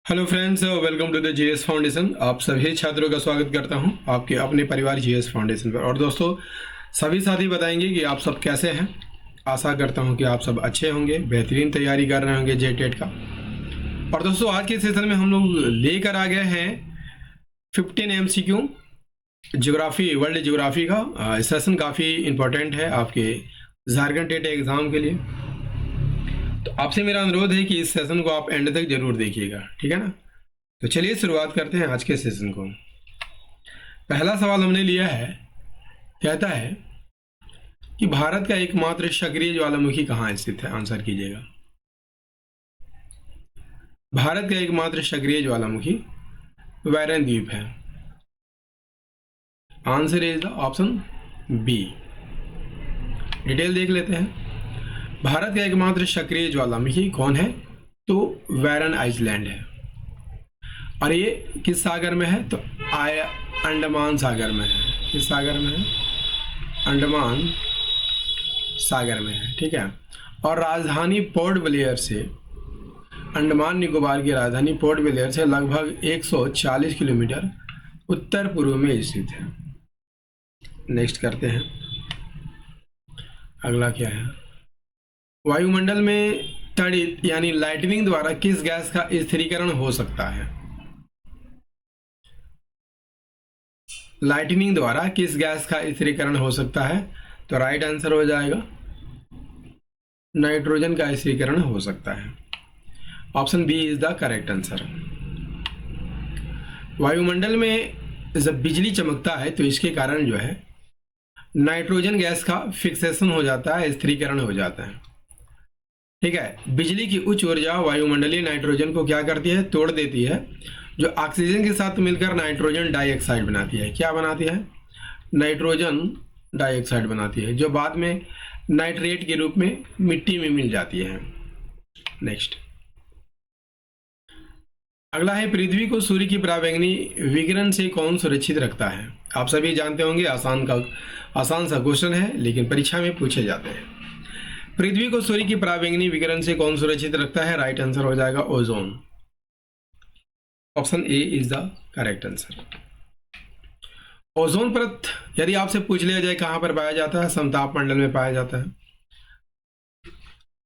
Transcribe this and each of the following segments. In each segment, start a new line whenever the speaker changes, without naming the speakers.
Hello friends, welcome to the GS foundation. आप सभी छात्रों का स्वागत करता हूं आपके अपने परिवार जीएस फाउंडेशन पर। और दोस्तों, सभी साथी बताएंगे कि आप सब कैसे हैं। आशा करता हूं कि आप सब अच्छे होंगे, बेहतरीन तैयारी कर रहे होंगे जेटेट का। और दोस्तों, आज के सेशन में हम लोग लेकर आ गए हैं 15 एमसीक्यू ज्योग्राफी, वर्ल्ड ज्योग्राफी का। सेशन काफ़ी इम्पोर्टेंट है आपके झारखंड टेट एग्ज़ाम के लिए। तो आपसे मेरा अनुरोध है कि इस सेशन को आप एंड तक जरूर देखिएगा, ठीक है ना। तो चलिए शुरुआत करते हैं आज के सेशन को। पहला सवाल हमने लिया है, कहता है कि भारत का एकमात्र सक्रिय ज्वालामुखी कहाँ स्थित है। आंसर कीजिएगा। भारत का एकमात्र सक्रिय ज्वालामुखी वैरन द्वीप है। Answer is the option B. Detail देख लेते हैं। भारत का एकमात्र सक्रिय ज्वालामुखी कौन है? तो वैरन आइसलैंड है। और ये किस सागर में है? तो अंडमान सागर में है। किस सागर में है? अंडमान सागर में है, ठीक है। और राजधानी पोर्ट ब्लेयर से, अंडमान निकोबार की राजधानी पोर्ट ब्लेयर से लगभग 140 किलोमीटर उत्तर पूर्व में स्थित है। नेक्स्ट करते हैं। अगला क्या है? वायुमंडल में तड़ित यानी लाइटनिंग द्वारा किस गैस का स्थिरीकरण हो सकता है? लाइटनिंग द्वारा किस गैस का स्थिरीकरण हो सकता है? तो राइट आंसर हो जाएगा नाइट्रोजन का स्थिरीकरण हो सकता है। Option B is the correct answer. वायुमंडल में जब बिजली चमकता है तो इसके कारण जो है नाइट्रोजन गैस का फिक्सेशन हो जाता है, स्थिरीकरण हो जाता है, ठीक है। बिजली की उच्च ऊर्जा वायुमंडलीय नाइट्रोजन को क्या करती है? तोड़ देती है, जो ऑक्सीजन के साथ मिलकर नाइट्रोजन डाइऑक्साइड बनाती है। क्या बनाती है? नाइट्रोजन डाइऑक्साइड बनाती है, जो बाद में नाइट्रेट के रूप में मिट्टी में मिल जाती है। नेक्स्ट अगला है, पृथ्वी को सूर्य की पराबैंगनी विकिरण से कौन सुरक्षित रखता है? आप सभी जानते होंगे, आसान सा क्वेश्चन है लेकिन परीक्षा में पूछे जाते हैं। पृथ्वी को सूर्य की पराबैंगनी विकिरण से कौन सुरक्षित रखता है? राइट आंसर हो जाएगा ozone. Option A is the correct answer. Ozone परत यदि आपसे पूछ लिया जाए कहां पर पाया जाता है? समताप मंडल में पाया जाता है,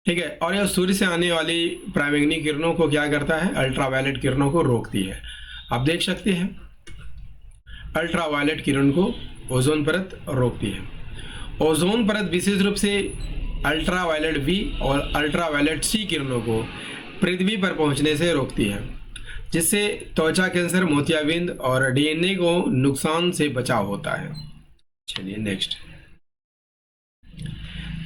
ठीक है। और यह सूर्य से आने वाली पराबैंगनी किरणों को क्या करता है? अल्ट्रावायलेट किरणों को रोकती है। आप देख सकते हैं, अल्ट्रावायलेट किरण को ओजोन परत रोकती है। ओजोन परत विशेष रूप से अल्ट्रावायलेट बी और अल्ट्रावायलेट सी किरणों को पृथ्वी पर पहुंचने से रोकती है, जिससे त्वचा कैंसर, मोतियाबिंद और डीएनए को नुकसान से बचाव होता है। चलिए नेक्स्ट।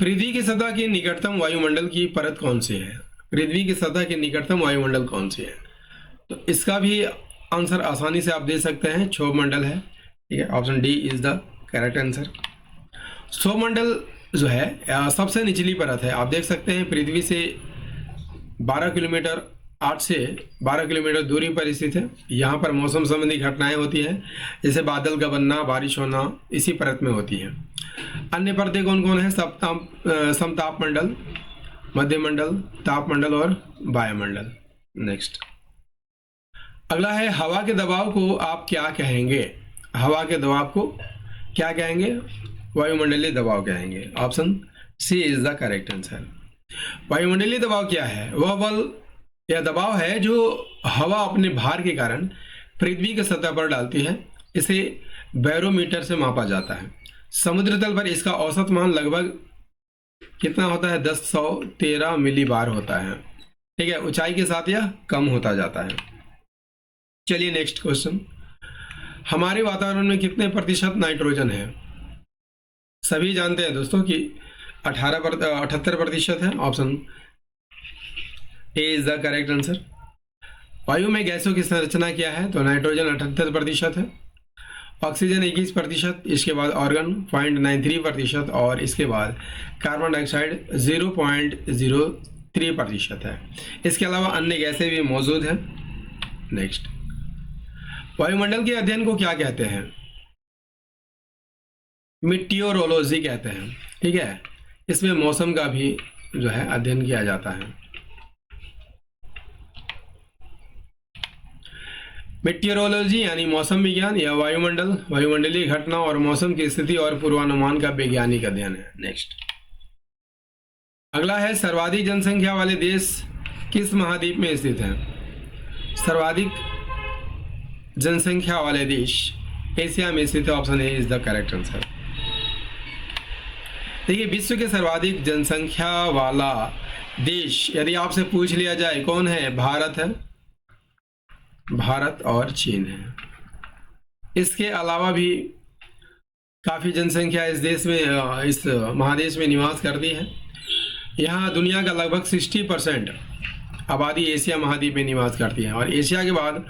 पृथ्वी की सतह के निकटतम वायुमंडल की परत कौन सी है? पृथ्वी की सतह के निकटतम वायुमंडल कौन सी है? तो इसका भी आंसर आसानी से आप दे सकते हैं, क्षोभ मंडल है, ठीक है। Option D is the correct answer. क्षोभ मंडल जो है सबसे निचली परत है। आप देख सकते हैं पृथ्वी से 12 किलोमीटर 8 से 12 किलोमीटर दूरी पर स्थित है। यहाँ पर मौसम संबंधी घटनाएं होती हैं, जैसे बादल का बनना, बारिश होना, इसी परत में होती है। अन्य परतें कौन कौन है? समताप मंडल, मध्य मंडल, ताप मंडल और वायुमंडल। नेक्स्ट अगला है, हवा के दबाव को आप क्या कहेंगे? हवा के दबाव को क्या कहेंगे? वायुमंडलीय दबाव कहेंगे। Option C is the correct answer. वायुमंडलीय दबाव क्या है? वह बल या दबाव है जो हवा अपने भार के कारण पृथ्वी की सतह पर डालती है। इसे बैरोमीटर से मापा जाता है। समुद्र तल पर इसका औसत मान लगभग कितना होता है? 1013 मिली बार होता है, ठीक है। ऊंचाई के साथ यह कम होता जाता है। चलिए नेक्स्ट क्वेश्चन। हमारे वातावरण में कितने प्रतिशत नाइट्रोजन है? सभी जानते हैं दोस्तों कि 78% है। Option A is the correct answer. वायु में गैसों की संरचना क्या है? तो नाइट्रोजन 78% है, ऑक्सीजन 21%, इसके बाद ऑर्गन 0.93% और इसके बाद कार्बन डाइऑक्साइड 0.03% है। इसके अलावा अन्य गैसें भी मौजूद हैं। नेक्स्ट, वायुमंडल के अध्ययन को क्या कहते हैं? मिटियोरोलॉजी कहते हैं, ठीक है। इसमें मौसम का भी जो है अध्ययन किया जाता है। मेटियोरोलॉजी यानी मौसम विज्ञान, या वायुमंडल वायुमंडलीय घटना और मौसम की स्थिति और पूर्वानुमान का वैज्ञानिक अध्ययन है। नेक्स्ट अगला है सर्वाधिक जनसंख्या वाले देश किस महाद्वीप में स्थित हैं? सर्वाधिक जनसंख्या वाले देश एशिया में स्थित है। Option A is the correct answer. देखिए, विश्व के सर्वाधिक जनसंख्या वाला देश यदि आपसे पूछ लिया जाए कौन है, भारत है, भारत और चीन है। इसके अलावा भी काफ़ी जनसंख्या इस देश में, इस महादेश में निवास करती है। यहाँ दुनिया का लगभग 60% आबादी एशिया महाद्वीप में निवास करती है। और एशिया के बाद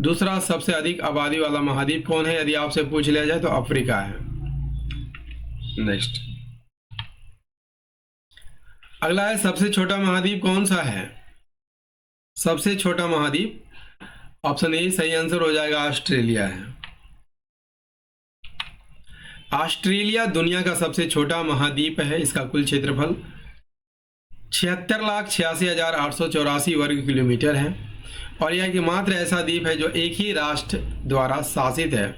दूसरा सबसे अधिक आबादी वाला महाद्वीप कौन है यदि आपसे पूछ लिया जाए तो अफ्रीका है। नेक्स्ट अगला है सबसे छोटा महाद्वीप कौन सा है? सबसे छोटा महाद्वीप, ऑप्शन ए सही आंसर हो जाएगा, ऑस्ट्रेलिया है। ऑस्ट्रेलिया दुनिया का सबसे छोटा महाद्वीप है। इसका कुल क्षेत्रफल 76,86,884 वर्ग किलोमीटर है और यह एकमात्र ऐसा द्वीप है जो एक ही राष्ट्र द्वारा शासित है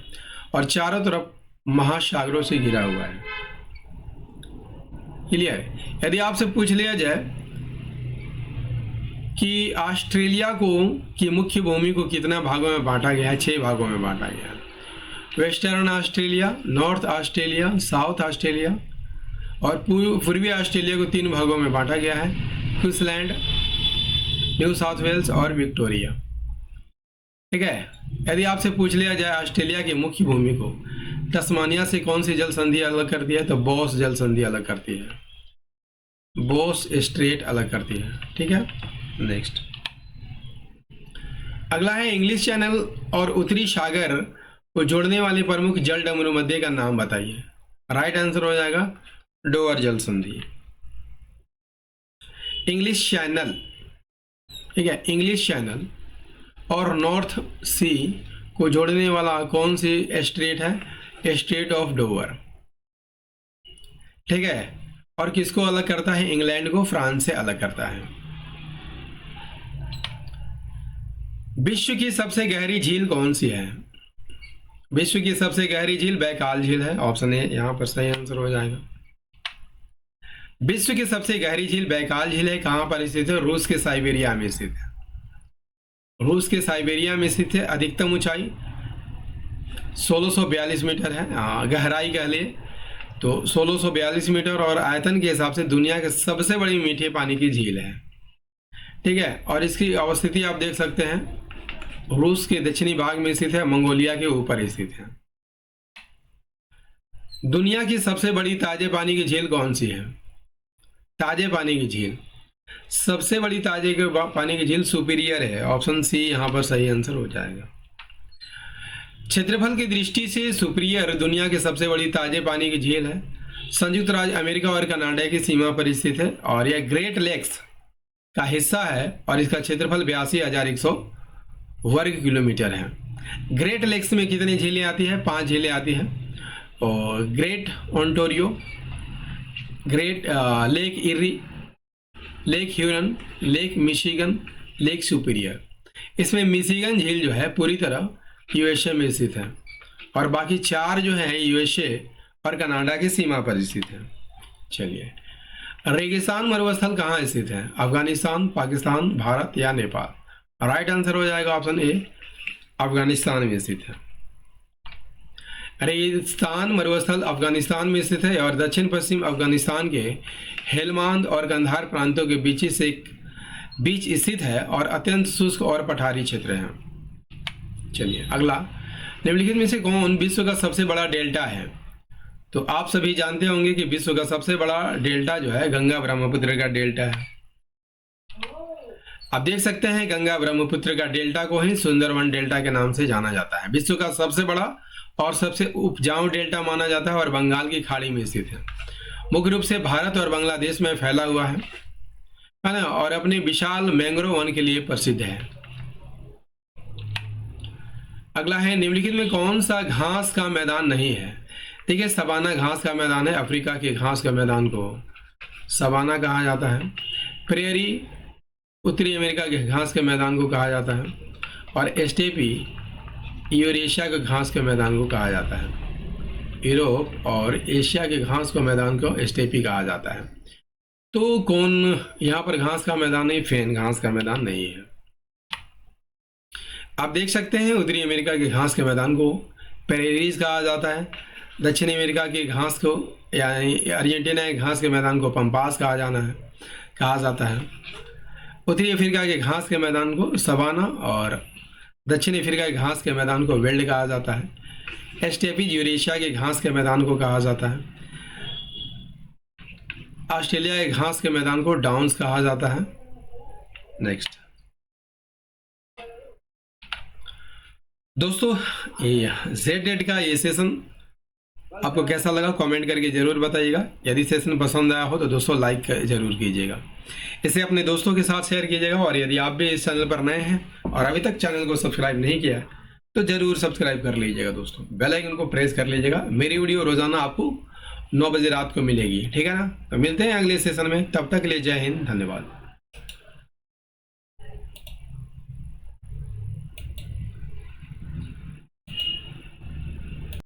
और चारों तरफ महासागरों से घिरा हुआ है। क्लियर? यदि आपसे पूछ लिया जाए कि ऑस्ट्रेलिया की मुख्य भूमि को कितना भागों में बांटा गया है? 6 भागों में बांटा गया है। Western Australia, north Australia, south Australia और पूर्वी ऑस्ट्रेलिया को 3 भागों में बांटा गया है, क्वींसलैंड, न्यू साउथ वेल्स और विक्टोरिया। ठीक है। यदि आपसे पूछ लिया जाए ऑस्ट्रेलिया की मुख्य भूमि को तस्मानिया से कौन सी जल संधि अलग करती है, तो बॉस जल संधि अलग करती है, बॉस स्ट्रेट अलग करती है। ठीक है। नेक्स्ट अगला है इंग्लिश चैनल और उत्तरी सागर को जोड़ने वाले प्रमुख जल डमरू मध्य का नाम बताइए। राइट आंसर हो जाएगा डोवर जल संधि। इंग्लिश चैनल, ठीक है, इंग्लिश चैनल और नॉर्थ सी को जोड़ने वाला कौन सी स्ट्रेट है? Straight of Dover. ठीक है। और किसको अलग करता है? इंग्लैंड को फ्रांस से अलग करता है। विश्व की सबसे गहरी झील कौन सी है? विश्व की सबसे गहरी झील बैकाल झील है। ऑप्शन ए यहां पर सही आंसर हो जाएगा। विश्व की सबसे गहरी झील बैकाल झील है। कहां पर स्थित है? रूस के साइबेरिया में स्थित है। रूस के साइबेरिया में स्थित है। अधिकतम ऊंचाई 1642 मीटर है। गहराई कह लिए तो 1642 मीटर और आयतन के हिसाब से दुनिया की सबसे बड़ी मीठे पानी की झील है। ठीक है। और इसकी अवस्थिति आप देख सकते हैं, रूस के दक्षिणी भाग में स्थित है, मंगोलिया के ऊपर स्थित है। दुनिया की सबसे बड़ी ताजे पानी की झील कौन सी है? ताजे पानी की झील, सबसे बड़ी ताजे के पानी की झील सुपीरियर है। ऑप्शन सी यहां पर सही आंसर हो जाएगा। क्षेत्रफल की दृष्टि से सुपीरियर दुनिया की सबसे बड़ी ताजे पानी की झील है। संयुक्त राज्य अमेरिका और कनाडा की सीमा पर स्थित है और यह ग्रेट लेक्स का हिस्सा है और इसका क्षेत्रफल 82,100 वर्ग किलोमीटर है। ग्रेट लेक्स में कितनी झीलें आती हैं? 5 झीलें आती हैं। और Great Ontario, Great Lake Erie, Lake Huron, Lake Michigan, Lake Superior. इसमें मिशिगन झील जो है पूरी तरह यूएसए में स्थित है और बाकी 4 जो है यूएसए और कनाडा की सीमा पर स्थित है। चलिए, रेगिस्तान मरुस्थल कहाँ स्थित है? अफगानिस्तान, पाकिस्तान, भारत या नेपाल? राइट आंसर हो जाएगा ऑप्शन ए, अफगानिस्तान में स्थित है। रेगिस्तान मरुस्थल अफगानिस्तान में स्थित है और दक्षिण पश्चिम अफगानिस्तान के हेलमांद और कंधार प्रांतों के बीच स्थित है और अत्यंत शुष्क और पठारी क्षेत्र है। चलिए अगला, निम्नलिखित में से कौन विश्व का सबसे बड़ा डेल्टा है? तो आप सभी जानते होंगे कि विश्व का सबसे बड़ा डेल्टा जो है गंगा ब्रह्मपुत्र का डेल्टा है। आप देख सकते हैं गंगा ब्रह्मपुत्र का डेल्टा को ही सुंदरवन डेल्टा के नाम से जाना जाता है। विश्व का सबसे बड़ा और सबसे उपजाऊ डेल्टा माना जाता है और बंगाल की खाड़ी में स्थित है। मुख्य रूप से भारत और बांग्लादेश में फैला हुआ है ना, और अपने विशाल मैंग्रोव वन के लिए प्रसिद्ध है। अगला है, निम्नलिखित में कौन सा घास का मैदान नहीं है? देखिए, सवाना घास का मैदान है। अफ्रीका के घास का मैदान को सवाना कहा जाता है। प्रेयरी उत्तरी अमेरिका के घास के मैदान को कहा जाता है और स्टेपी यूरेशिया के घास के मैदान को कहा जाता है। यूरोप और एशिया के घास के मैदान को स्टेपी कहा जाता है। तो कौन यहाँ पर घास का मैदान नहीं, फेन घास का मैदान नहीं है। आप देख सकते हैं उत्तरी अमेरिका के घास के मैदान को प्रेरीज कहा जाता है। दक्षिण अमेरिका के घास को यानी अर्जेंटीना के घास के मैदान को पंपास कहा जाता है। उत्तरी अफ्रीका के घास के मैदान को सवाना और दक्षिण अफ्रीका के घास के मैदान को वेल्ड कहा जाता है। स्टेपी यूरेशिया के घास के मैदान को कहा जाता है। ऑस्ट्रेलिया के घास के मैदान को डाउन्स कहा जाता है। नेक्स्ट दोस्तों, ये Z का ये सेशन आपको कैसा लगा कमेंट करके जरूर बताइएगा। यदि सेशन पसंद आया हो तो दोस्तों लाइक जरूर कीजिएगा, इसे अपने दोस्तों के साथ शेयर कीजिएगा। और यदि आप भी इस चैनल पर नए हैं और अभी तक चैनल को सब्सक्राइब नहीं किया है तो जरूर सब्सक्राइब कर लीजिएगा दोस्तों, बेल आइकन को प्रेस कर लीजिएगा। मेरी वीडियो रोजाना आपको 9 बजे रात को मिलेगी, ठीक है ना। तो मिलते हैं अगले सेशन में, तब तक के लिए जय हिंद, धन्यवाद।